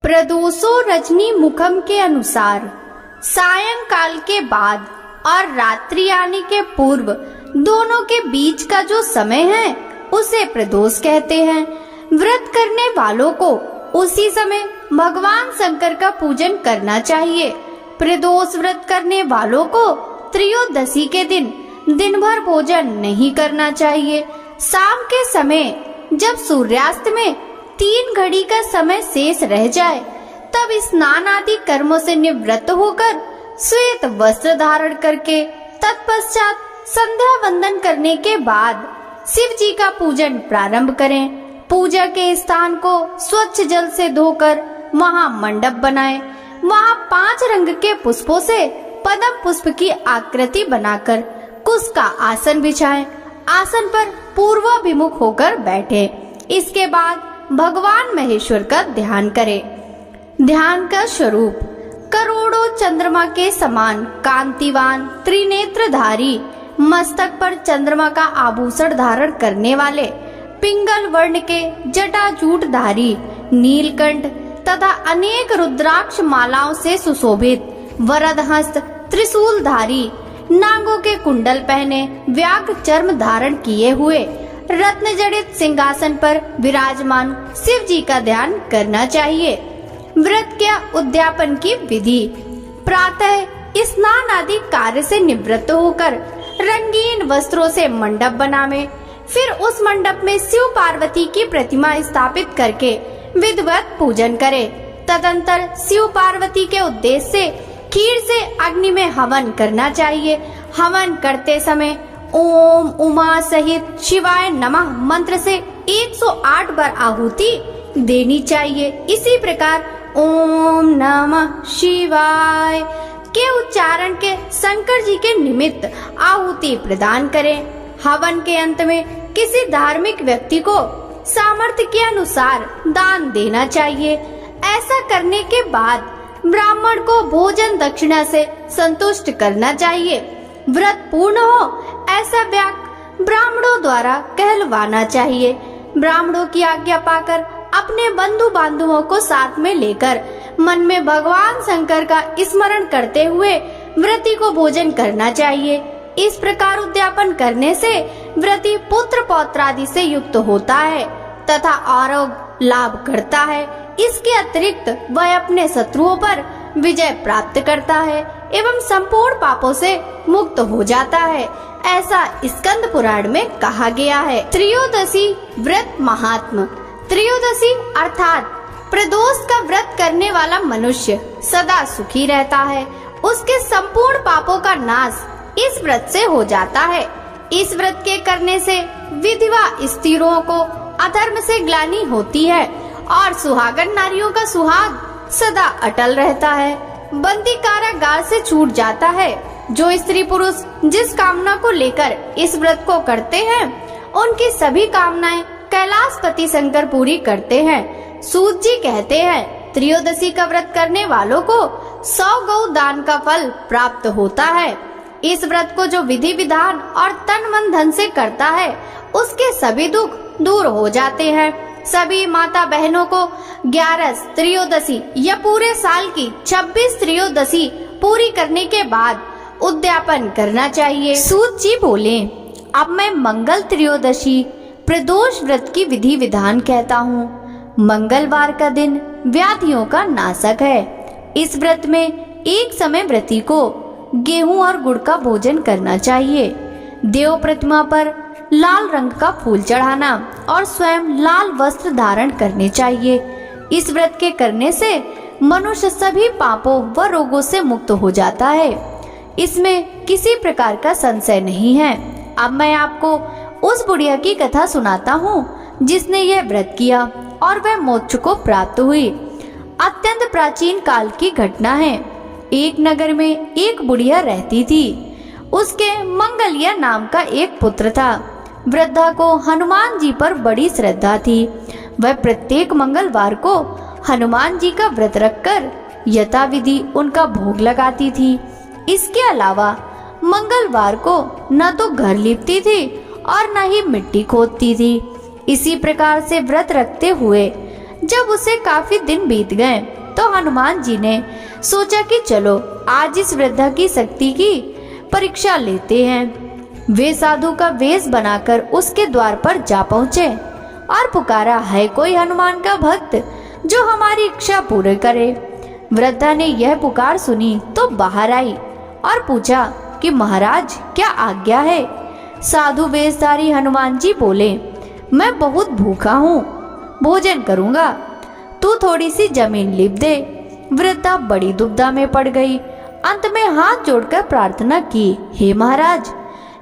प्रदोषो रजनी मुखम के अनुसार सायंकाल के बाद और रात्रि आने के पूर्व दोनों के बीच का जो समय है उसे प्रदोष कहते हैं। व्रत करने वालों को उसी समय भगवान शंकर का पूजन करना चाहिए। प्रदोष व्रत करने वालों को त्रयोदशी के दिन भर भोजन नहीं करना चाहिए। शाम के समय जब सूर्यास्त में 3 घड़ी का समय शेष रह जाए तब स्नान आदि कर्मों से निवृत्त होकर श्वेत वस्त्र धारण करके तत्पश्चात संध्या वंदन करने के बाद शिव जी का पूजन प्रारंभ करें। पूजा के स्थान को स्वच्छ जल से धोकर वहां मंडप बनाएं। वहां 5 रंग के पुष्पों से पद्म पुष्प की आकृति बनाकर कुश का आसन बिछाएं। आसन पर पूर्वाभिमुख होकर बैठे। इसके बाद भगवान महेश्वर का ध्यान करें। ध्यान का स्वरूप करोड़ों चंद्रमा के समान कांतिवान त्रिनेत्रधारी, मस्तक पर चंद्रमा का आभूषण धारण करने वाले, पिंगल वर्ण के जटाजूटधारी, नीलकंठ तथा अनेक रुद्राक्ष मालाओं से सुशोभित, वरदहस्त त्रिशूलधारी, नागों के कुंडल पहने, व्याघ्र चर्म धारण किए हुए, रत्न जड़ित सिंहासन पर विराजमान शिव जी का ध्यान करना चाहिए। व्रत के उद्यापन की विधि: प्रातः स्नान आदि कार्य से निवृत्त होकर रंगीन वस्त्रों से मंडप बनावे। फिर उस मंडप में शिव पार्वती की प्रतिमा स्थापित करके विधिवत पूजन करे। तदंतर शिव पार्वती के उद्देश्य से खीर से अग्नि में हवन करना चाहिए। हवन करते समय ओम उमा सहित शिवाय नमः मंत्र से 108 बार आहुति देनी चाहिए। इसी प्रकार ओम नमः शिवाय के उच्चारण के शंकर जी के निमित्त आहुति प्रदान करें। हवन के अंत में किसी धार्मिक व्यक्ति को सामर्थ्य के अनुसार दान देना चाहिए। ऐसा करने के बाद ब्राह्मण को भोजन दक्षिणा से संतुष्ट करना चाहिए। व्रत पूर्ण हो ऐसा वाक्य ब्राह्मणों द्वारा कहलवाना चाहिए। ब्राह्मणों की आज्ञा पाकर अपने बंधु बांधवों को साथ में लेकर मन में भगवान शंकर का स्मरण करते हुए व्रती को भोजन करना चाहिए। इस प्रकार उद्यापन करने से व्रती पुत्र पौत्र आदि से युक्त होता है तथा आरोग्य लाभ करता है। इसके अतिरिक्त वह अपने शत्रुओं पर विजय प्राप्त करता है एवं संपूर्ण पापों से मुक्त हो जाता है। ऐसा स्कंद पुराण में कहा गया है। त्रयोदशी व्रत महात्म: त्रयोदशी अर्थात प्रदोष का व्रत करने वाला मनुष्य सदा सुखी रहता है। उसके संपूर्ण पापों का नाश इस व्रत से हो जाता है। इस व्रत के करने से विधवा स्त्रियों को अधर्म से ग्लानि होती है और सुहागन नारियों का सुहाग सदा अटल रहता है। बंदी कारागार से छूट जाता है। जो स्त्री पुरुष जिस कामना को लेकर इस व्रत को करते हैं उनकी सभी कामनाएं कैलाशपति शंकर पूरी करते हैं। सूत जी कहते हैं, त्रयोदशी का व्रत करने वालों को 100 गौ दान का फल प्राप्त होता है। इस व्रत को जो विधि विधान और तन मन धन से करता है उसके सभी दुख दूर हो जाते हैं। सभी माता बहनों को 11 त्रयोदशी या पूरे साल की 26 त्रयोदशी पूरी करने के बाद उद्यापन करना चाहिए। सूत जी बोले, अब मैं मंगल त्रयोदशी प्रदोष व्रत की विधि विधान कहता हूँ। मंगलवार का दिन व्याधियों का नाशक है। इस व्रत में एक समय व्रती को गेहूं और गुड़ का भोजन करना चाहिए। देव प्रतिमा पर लाल रंग का फूल चढ़ाना और स्वयं लाल वस्त्र धारण करने चाहिए। इस व्रत के करने से मनुष्य सभी पापों व रोगों से मुक्त हो जाता है। इसमें किसी प्रकार का संशय नहीं है। अब मैं आपको उस बुढ़िया की कथा सुनाता हूँ जिसने यह व्रत किया और वह मोक्ष को प्राप्त हुई। अत्यंत प्राचीन काल की घटना है। एक नगर में एक बुढ़िया रहती थी। उसके मंगलिया नाम का एक पुत्र था। वृद्धा को हनुमान जी पर बड़ी श्रद्धा थी। वह प्रत्येक मंगलवार को हनुमान जी का व्रत रखकर यथाविधि उनका भोग लगाती थी। इसके अलावा मंगलवार को न तो घर लीपती थी और न ही मिट्टी खोदती थी। इसी प्रकार से व्रत रखते हुए जब उसे काफी दिन बीत गए तो हनुमान जी ने सोचा कि चलो आज इस वृद्धा की शक्ति की परीक्षा लेते हैं। वे साधु का वेश बनाकर उसके द्वार पर जा पहुँचे और पुकारा, है कोई हनुमान का भक्त जो हमारी इच्छा पूरी करे। वृद्धा ने यह पुकार सुनी तो बाहर आई और पूछा कि महाराज क्या आज्ञा है। साधु वेशधारी हनुमान जी बोले, मैं बहुत भूखा हूँ, भोजन करूँगा, तू थोड़ी सी जमीन लीप दे। वृद्धा बड़ी दुविधा में पड़ गई। अंत में हाथ जोड़कर प्रार्थना की, हे महाराज,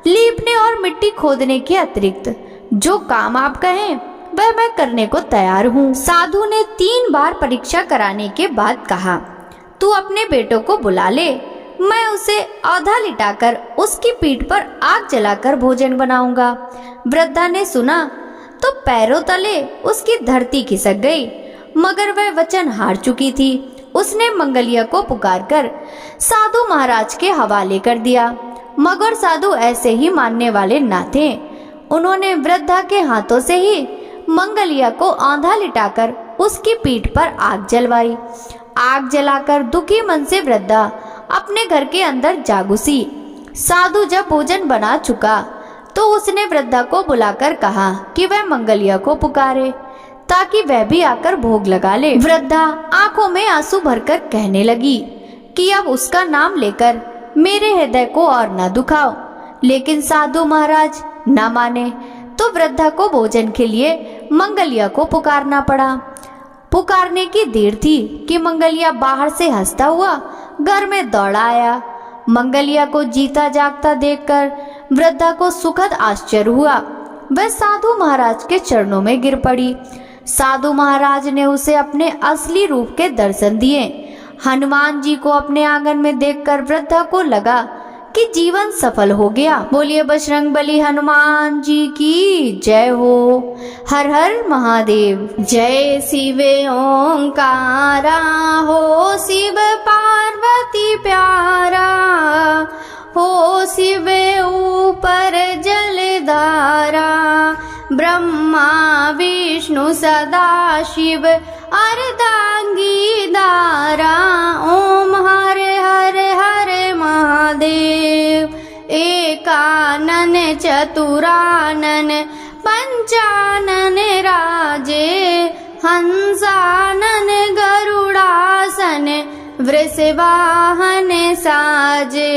लीपने और मिट्टी खोदने के अतिरिक्त जो काम आप कहें वह मैं करने को तैयार हूँ। साधु ने 3 बार परीक्षा कराने के बाद कहा, तू अपने बेटों को बुला ले, मैं उसे औधा लिटाकर उसकी पीठ पर आग जलाकर भोजन बनाऊंगा। वृद्धा ने सुना तो पैरों तले उसकी धरती खिसक गई, मगर वह वचन हार चुकी थी। उसने मंगलिया को पुकारकर साधु महाराज के हवाले कर दिया, मगर साधु ऐसे ही मानने वाले ना थे। उन्होंने वृद्धा के हाथों से ही मंगलिया को औंधा लिटाकर उसकी पीठ पर आग जलवाई। आग जलाकर दुखी मन से वृद्धा अपने घर के अंदर जा घुसी। साधु जब भोजन बना चुका तो उसने वृद्धा को बुलाकर कहा कि वह मंगलिया को पुकारे ताकि वह भी आकर भोग लगा ले। वृद्धा आंखों में आंसू भरकर कहने लगी कि अब उसका नाम लेकर मेरे हृदय को और न दुखाओ, लेकिन साधु महाराज न माने तो वृद्धा को भोजन के लिए मंगलिया को पुकारना पड़ा। पुकारने की देर थी कि मंगलिया बाहर से हंसता हुआ घर में दौड़ा आया। मंगलिया को जीता जागता देखकर वृद्धा को सुखद आश्चर्य हुआ। वह साधु महाराज के चरणों में गिर पड़ी। साधु महाराज ने उसे अपने असली रूप के दर्शन दिए। हनुमान जी को अपने आंगन में देखकर वृद्धा को लगा कि जीवन सफल हो गया। बोलिए बजरंगबली हनुमान जी की जय हो। हर हर महादेव। जय शिव ओंकारा हो, शिव पार्वती प्यारा हो, शिव ऊपर जलधारा, ब्रह्मा विष्णु सदा शिव अर्धांगी दारा। ओम हरे हरे हरे महादेव। एकानन चतुरानन पंचानन राजे, हंसानन गरुड़ासन वृषवाहन साजे।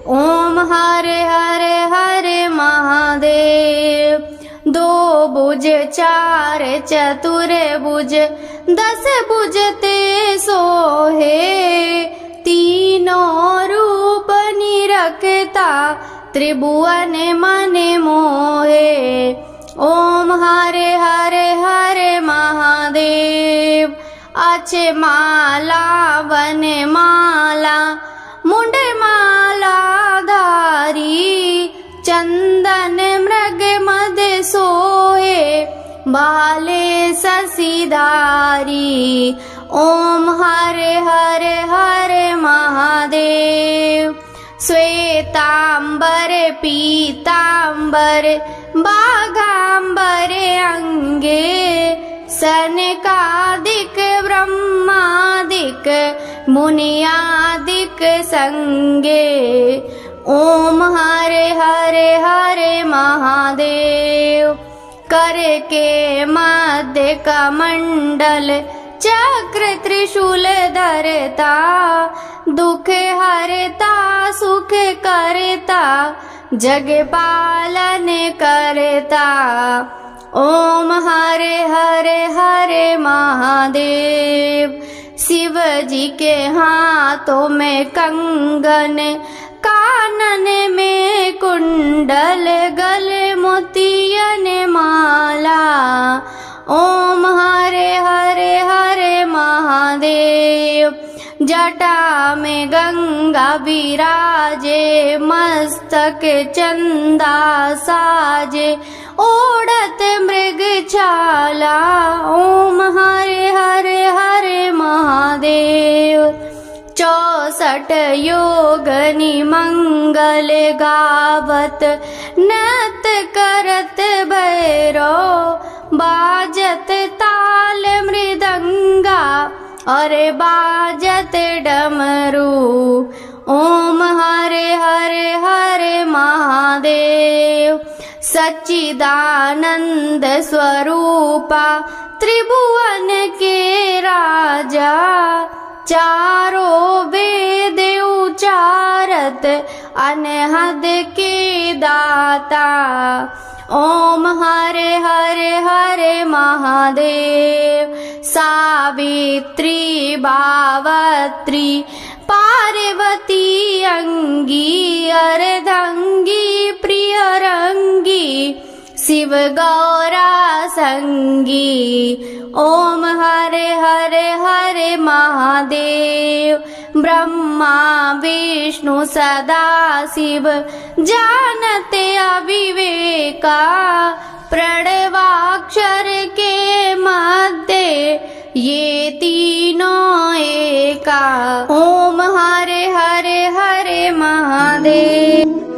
ओम हरे हरे हरे महादेव। 2 भुज 4 चतुर भुज 10 भुज ते सोहे, तीनों रूप निरखता त्रिभुवन मन मोहे। ओम हरे हरे हरे महादेव। अच्छे माला वन माला मुंड माला धारी, चंदन मृग मद सोहे बाले शशिधारी। ओम हरे हरे हरे महादेव। श्वेतांबर पीतांबर बाघांबर अंगे, सनकादिक ब्रह्मादिक मुनियादिक संगे। ओम हरे हरे हरे महादेव। कर के मध्य कमंडल चक्र त्रिशूल धरता, दुख हरता सुख करता, जग पालन करता। ओम हरे हरे हरे महादेव। शिव जी के हाथों में कंगन, कानन में कुंडल, गले मोतियन माला। ओम हरे हरे हरे महादेव। जटा में गंगा विराजे, मस्तक चंदा साजे, ओढ़त मृग छाला। ओम हरे हरे हरे महादेव। 64 योगनी मंगल गावत, नत करत भैरो, बाजत ताल ताल मृदंगा और बाजत डमरू। ओम हरे हरे हरे महादेव। सच्चिदानंद स्वरूपा त्रिभुवन के राजा, चारों वेद उचारत अनहद के दाता। ओम हरे हरे हरे महादेव। सावित्री बावत्री पार्वती अंगी, अर्धंगी प्रिय रंगी, शिव गौरा संगी। ओम हरे हरे हरे महादेव। ब्रह्मा विष्णु सदा शिव जानते अविवेका, प्रणवाक्षर के मध्य ये तीनों एका। ओम हरे हरे हरे महादेव।